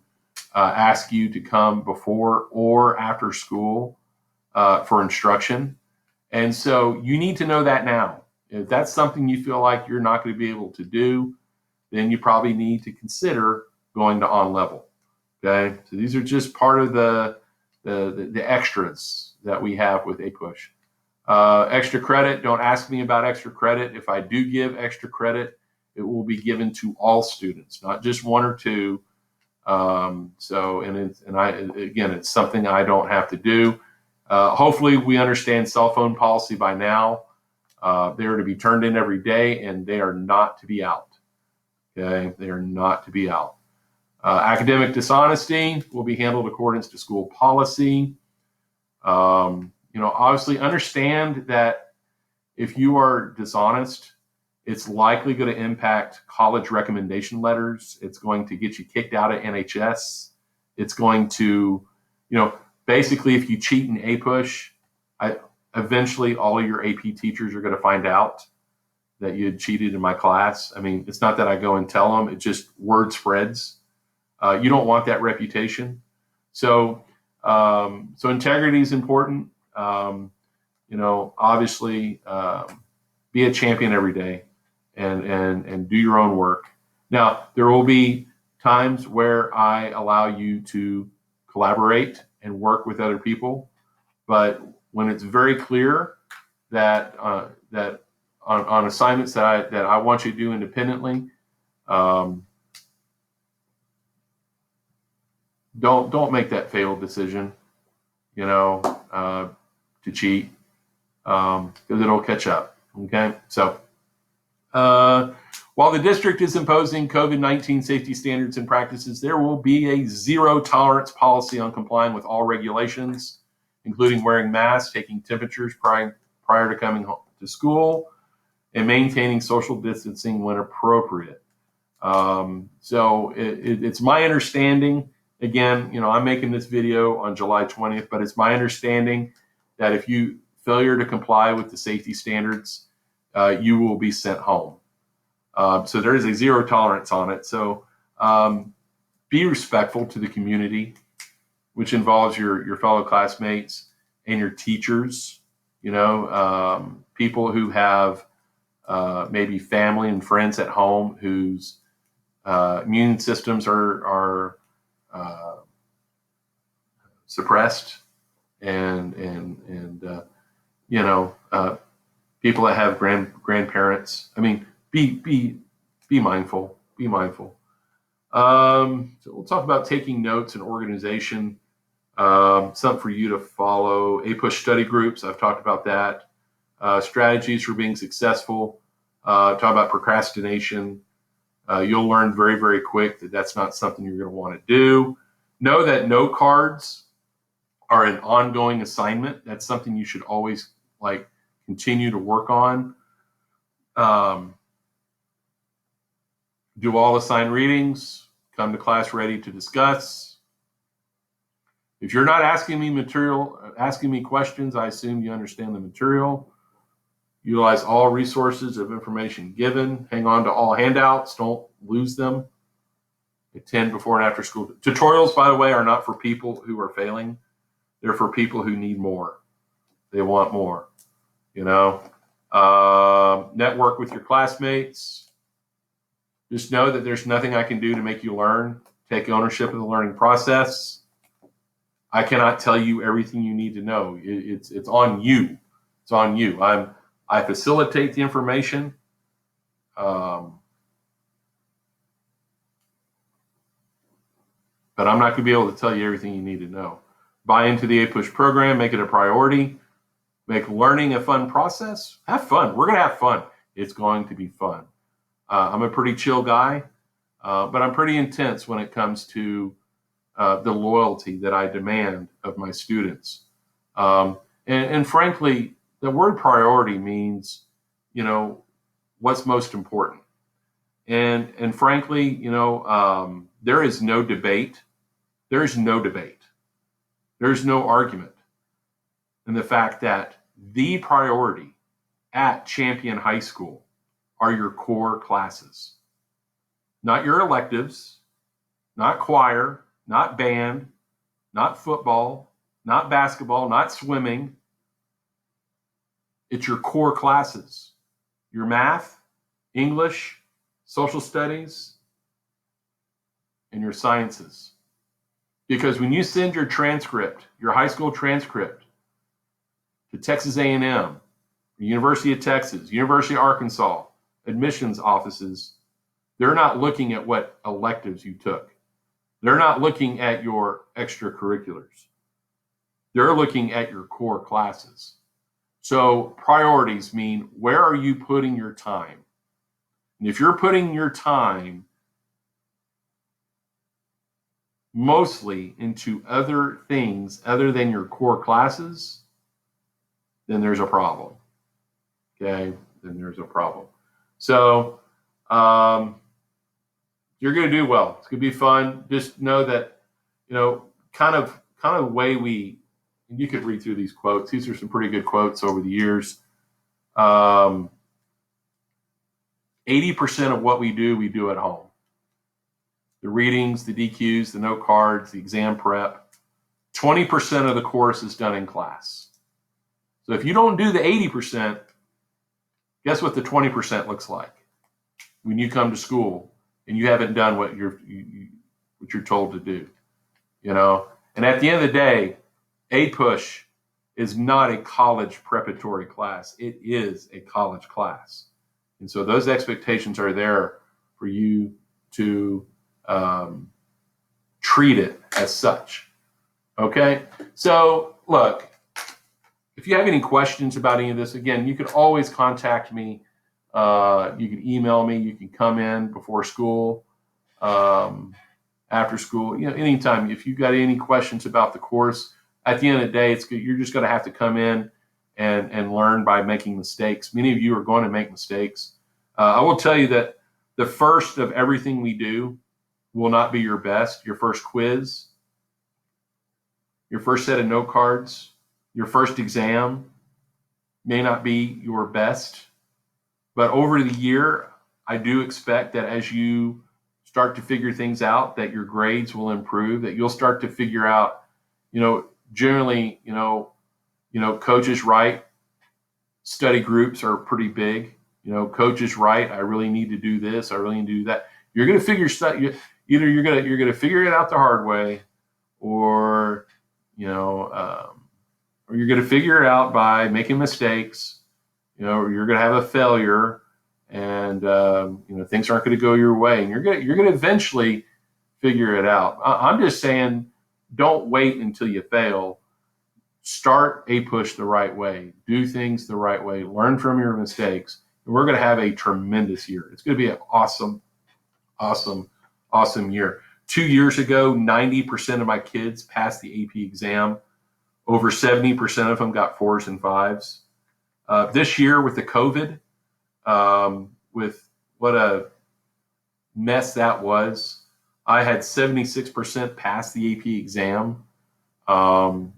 ask you to come before or after school for instruction. And so you need to know that now. If that's something you feel like you're not going to be able to do, then you probably need to consider going to on level. Okay, so these are just part of the extras that we have with Apush. Extra credit, don't ask me about extra credit. If I do give extra credit, it will be given to all students, not just one or two. It's something I don't have to do. Hopefully we understand cell phone policy by now. They are to be turned in every day and they are not to be out. Okay, they are not to be out. Academic dishonesty will be handled according to school policy. Obviously understand that if you are dishonest, it's likely going to impact college recommendation letters. It's going to get you kicked out of NHS. It's going to, basically if you cheat in Apush, eventually all of your AP teachers are going to find out that you had cheated in my class. I mean, it's not that I go and tell them, it just word spreads. You don't want that reputation. So integrity is important. Obviously, be a champion every day and do your own work. Now, there will be times where I allow you to collaborate and work with other people, but when it's very clear that on assignments that I want you to do independently, don't make that fatal decision, to cheat, because it'll catch up. Okay, so while the district is imposing COVID-19 safety standards and practices, there will be a zero tolerance policy on complying with all regulations, including wearing masks, taking temperatures prior to coming home to school, and maintaining social distancing when appropriate. So it's my understanding, again, I'm making this video on July 20th, but it's my understanding that if you failure to comply with the safety standards, you will be sent home. So there is a zero tolerance on it. So be respectful to the community, which involves your fellow classmates and your teachers, people who have maybe family and friends at home whose immune systems are suppressed, and people that have grandparents. I mean, be be mindful. Be mindful. So we'll talk about taking notes and organization. Something for you to follow. Apush study groups. I've talked about that. Strategies for being successful. Talk about procrastination. You'll learn very, very quick that that's not something you're going to want to do. Know that no cards are an ongoing assignment. That's something you should always continue to work on. Do all assigned readings. Come to class ready to discuss. If you're not asking me questions, I assume you understand the material. Utilize all resources of information given. Hang on to all handouts. Don't lose them. Attend before and after school. Tutorials, by the way, are not for people who are failing. They're for people who need more. They want more. Network with your classmates. Just know that there's nothing I can do to make you learn. Take ownership of the learning process. I cannot tell you everything you need to know. It's on you. It's on you. I facilitate the information. But I'm not going to be able to tell you everything you need to know. Buy into the Apush program. Make it a priority. Make learning a fun process. Have fun. We're going to have fun. It's going to be fun. I'm a pretty chill guy, but I'm pretty intense when it comes to the loyalty that I demand of my students. And frankly, the word priority means, what's most important. And frankly, there is no debate. There's no debate. There's no argument in the fact that the priority at Champion High School are your core classes. Not your electives, not choir, not band, not football, not basketball, not swimming. It's your core classes. Your math, English, social studies, and your sciences. Because when you send your transcript, your high school transcript, to Texas A&M, University of Texas, University of Arkansas, admissions offices, they're not looking at what electives you took. They're not looking at your extracurriculars. They're looking at your core classes. So priorities mean, where are you putting your time? And if you're putting your time mostly into other things other than your core classes, then there's a problem. Okay? Then there's a problem. So you're going to do well. It's going to be fun. Just know that, kind of the way and you could read through these quotes. These are some pretty good quotes over the years. 80% of what we do at home. The readings, the DQs, the note cards, the exam prep. 20% of the course is done in class. So if you don't do the 80%, guess what the 20% looks like when you come to school and you haven't done what you're told to do, And at the end of the day, Apush is not a college preparatory class. It is a college class. And so those expectations are there for you to treat it as such. Okay? So, look, if you have any questions about any of this, again, you can always contact me. You can email me. You can come in before school, after school, anytime. If you've got any questions about the course, at the end of the day, you're just going to have to come in and learn by making mistakes. Many of you are going to make mistakes. I will tell you that the first of everything we do will not be your best. Your first quiz, your first set of note cards, your first exam may not be your best. But over the year, I do expect that as you start to figure things out, that your grades will improve, that you'll start to figure out, generally, Coach is right. Study groups are pretty big. Coach is right. I really need to do this. I really need to do that. You're going to figure stuff. Either you're going to figure it out the hard way, or or you're going to figure it out by making mistakes. Or you're going to have a failure, and things aren't going to go your way, and you're going to eventually figure it out. I'm just saying, don't wait until you fail. Start Apush the right way. Do things the right way. Learn from your mistakes. And we're going to have a tremendous year. It's going to be an awesome, awesome, awesome year. 2 years ago, 90% of my kids passed the AP exam. Over 70% of them got 4s and 5s. This year with the COVID, with what a mess that was, I had 76% pass the AP exam. We're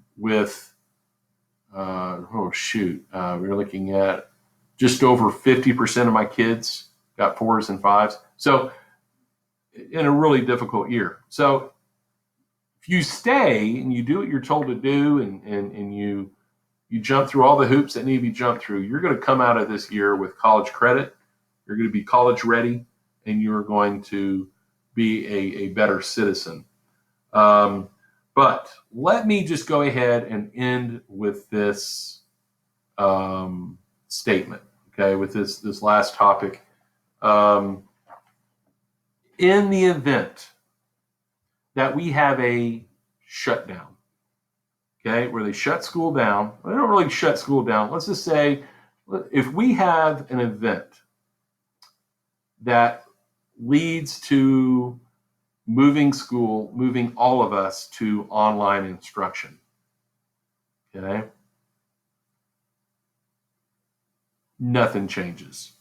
looking at just over 50% of my kids got 4s and 5s. So in a really difficult year. So if you stay and you do what you're told to do, and you jump through all the hoops that need to be jumped through, you're going to come out of this year with college credit. You're going to be college ready, and you're going to be a better citizen. But let me just go ahead and end with this statement, okay, with this last topic. In the event that we have a shutdown, okay, where they shut school down, they don't really shut school down. Let's just say if we have an event that leads to moving all of us to online instruction, okay, nothing changes.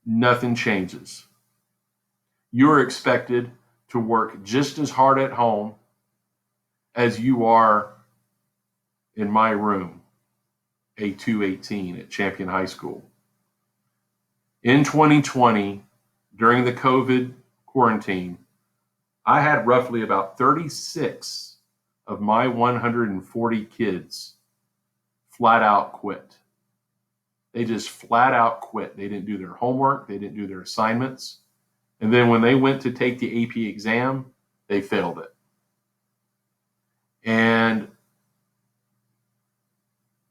Nothing changes. You're expected to work just as hard at home as you are in my room, A218 at Champion High School. In 2020, during the COVID quarantine, I had roughly about 36 of my 140 kids flat out quit. They just flat out quit. They didn't do their homework. They didn't do their assignments. And then when they went to take the AP exam, they failed it. And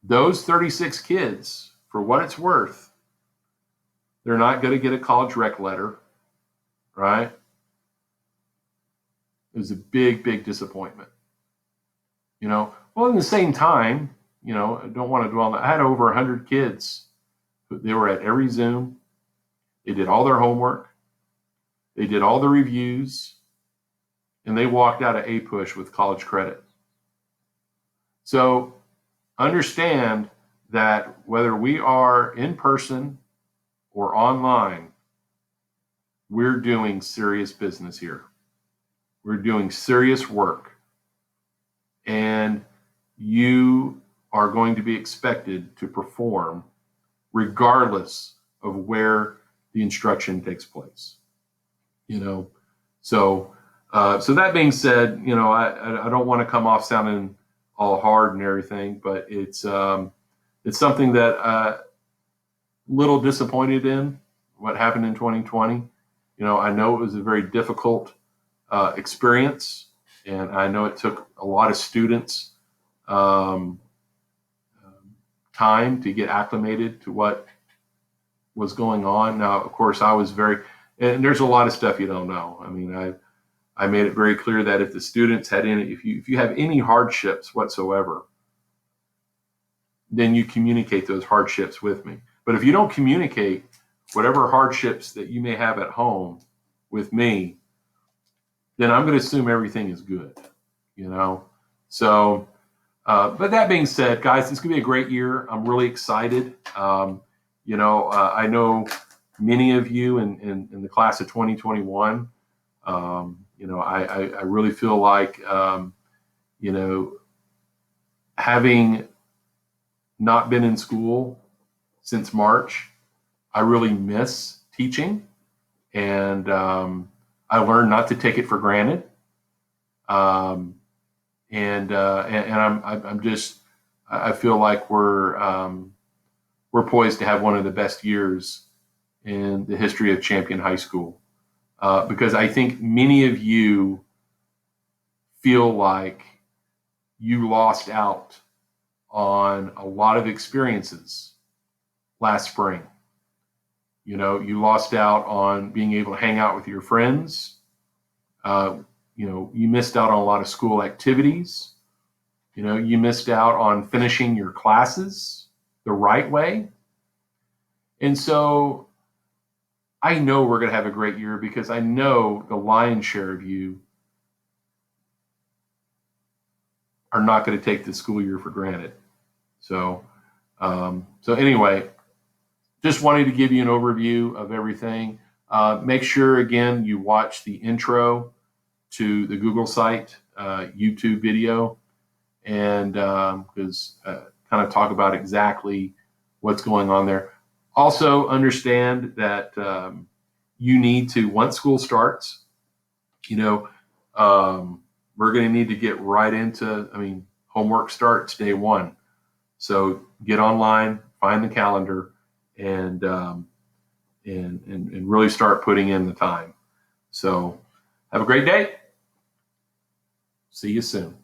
those 36 kids, for what it's worth, they're not going to get a college rec letter, right? It was a big, big disappointment. Well, in the same time, I don't want to dwell on that. I had over 100 kids. They were at every Zoom. They did all their homework. They did all the reviews. And they walked out of Apush with college credit. So understand that whether we are in person or online, we're doing serious business here. We're doing serious work. And you are going to be expected to perform regardless of where the instruction takes place. So that being said, I don't want to come off sounding all hard and everything, but it's something that little disappointed in what happened in 2020. I know it was a very difficult experience, and I know it took a lot of students time to get acclimated to what was going on. Now, of course, and there's a lot of stuff you don't know. I mean, I made it very clear that if the students if you have any hardships whatsoever, then you communicate those hardships with me. But if you don't communicate whatever hardships that you may have at home with me, then I'm going to assume everything is good, So, but that being said, guys, it's going to be a great year. I'm really excited. I know many of you in the class of 2021, I really feel like, having not been in school since March, I really miss teaching, and I learned not to take it for granted. And I feel like we're poised to have one of the best years in the history of Champion High School, because I think many of you feel like you lost out on a lot of experiences last spring. You lost out on being able to hang out with your friends. You missed out on a lot of school activities. You missed out on finishing your classes the right way. And so I know we're going to have a great year because I know the lion's share of you are not going to take the school year for granted. So anyway, just wanted to give you an overview of everything. Make sure, again, you watch the intro to the Google site YouTube video, and because kind of talk about exactly what's going on there. Also understand that you need to, once school starts, we're going to need to get right into, homework starts day one. So get online, find the calendar, and really start putting in the time. So have a great day. See you soon.